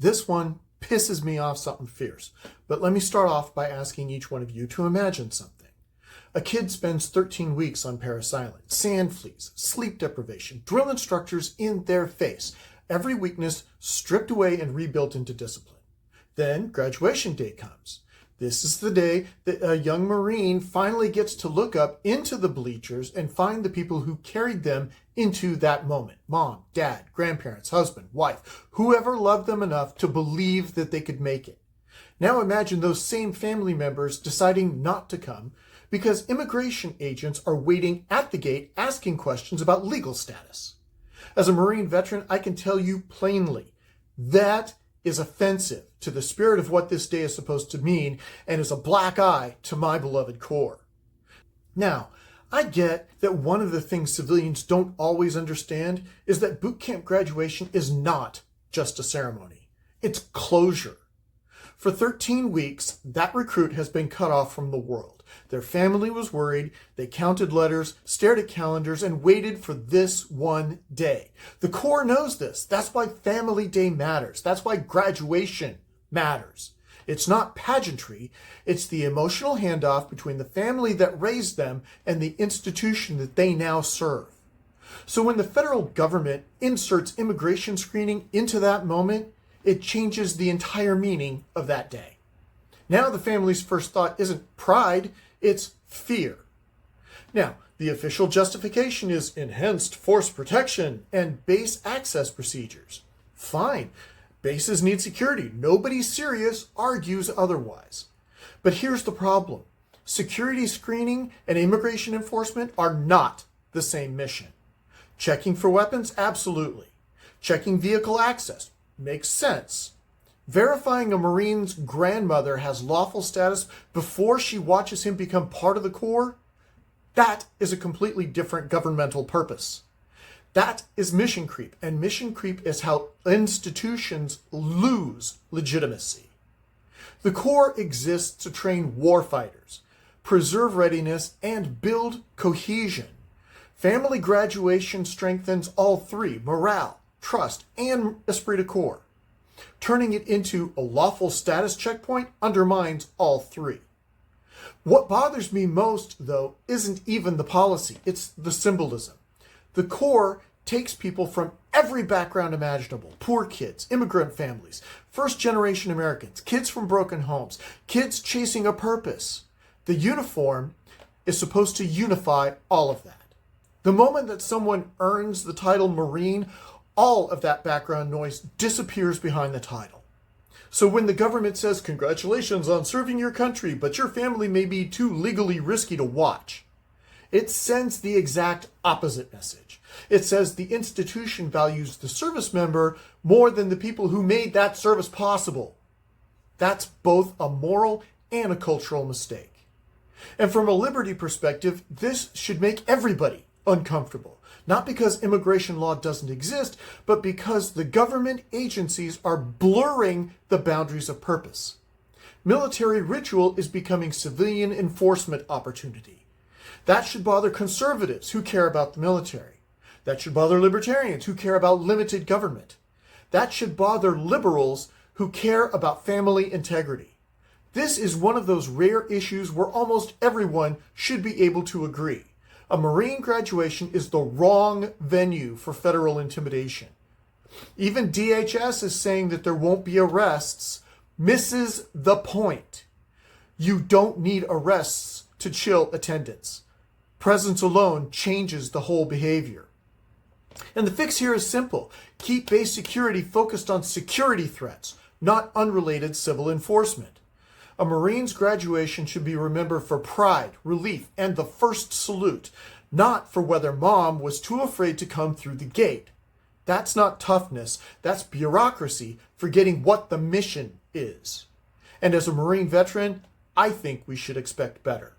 This one pisses me off something fierce, but let me start off by asking each one of you to imagine something. A kid spends 13 weeks on Parris Island, sand fleas, sleep deprivation, drill instructors in their face, every weakness stripped away and rebuilt into discipline. Then graduation day comes. This is the day that a young Marine finally gets to look up into the bleachers and find the people who carried them into that moment. Mom, dad, grandparents, husband, wife, whoever loved them enough to believe that they could make it. Now imagine those same family members deciding not to come because immigration agents are waiting at the gate asking questions about legal status. As a Marine veteran, I can tell you plainly, that is offensive to the spirit of what this day is supposed to mean and is a black eye to my beloved Corps. Now, I get that one of the things civilians don't always understand is that boot camp graduation is not just a ceremony. It's closure. For 13 weeks, that recruit has been cut off from the world. Their family was worried, they counted letters, stared at calendars, and waited for this one day. The Corps knows this. That's why Family Day matters. That's why graduation matters. It's not pageantry, it's the emotional handoff between the family that raised them and the institution that they now serve. So when the federal government inserts immigration screening into that moment, it changes the entire meaning of that day. Now the family's first thought isn't pride, it's fear. Now, the official justification is enhanced force protection and base access procedures. Fine, bases need security. Nobody serious argues otherwise. But here's the problem. Security screening and immigration enforcement are not the same mission. Checking for weapons? Absolutely. Checking vehicle access? Makes sense. Verifying a Marine's grandmother has lawful status before she watches him become part of the Corps? That is a completely different governmental purpose. That is mission creep, and mission creep is how institutions lose legitimacy. The Corps exists to train warfighters, preserve readiness, and build cohesion. Family graduation strengthens all three: morale, trust, and esprit de corps. Turning it into a lawful status checkpoint undermines all three. What bothers me most, though, isn't even the policy, it's the symbolism. The Corps takes people from every background imaginable: poor kids, immigrant families, first-generation Americans, kids from broken homes, kids chasing a purpose. The uniform is supposed to unify all of that. The moment that someone earns the title Marine, all of that background noise disappears behind the title. So when the government says, "Congratulations on serving your country, but your family may be too legally risky to watch," it sends the exact opposite message. It says the institution values the service member more than the people who made that service possible. That's both a moral and a cultural mistake. And from a liberty perspective, this should make everybody uncomfortable. Not because immigration law doesn't exist, but because the government agencies are blurring the boundaries of purpose. Military ritual is becoming civilian enforcement opportunity. That should bother conservatives who care about the military. That should bother libertarians who care about limited government. That should bother liberals who care about family integrity. This is one of those rare issues where almost everyone should be able to agree. A Marine graduation is the wrong venue for federal intimidation. Even DHS is saying that there won't be arrests, misses the point. You don't need arrests to chill attendance. Presence alone changes the whole behavior. And the fix here is simple. Keep base security focused on security threats, not unrelated civil enforcement. A Marine's graduation should be remembered for pride, relief, and the first salute, not for whether mom was too afraid to come through the gate. That's not toughness, that's bureaucracy forgetting what the mission is. And as a Marine veteran, I think we should expect better.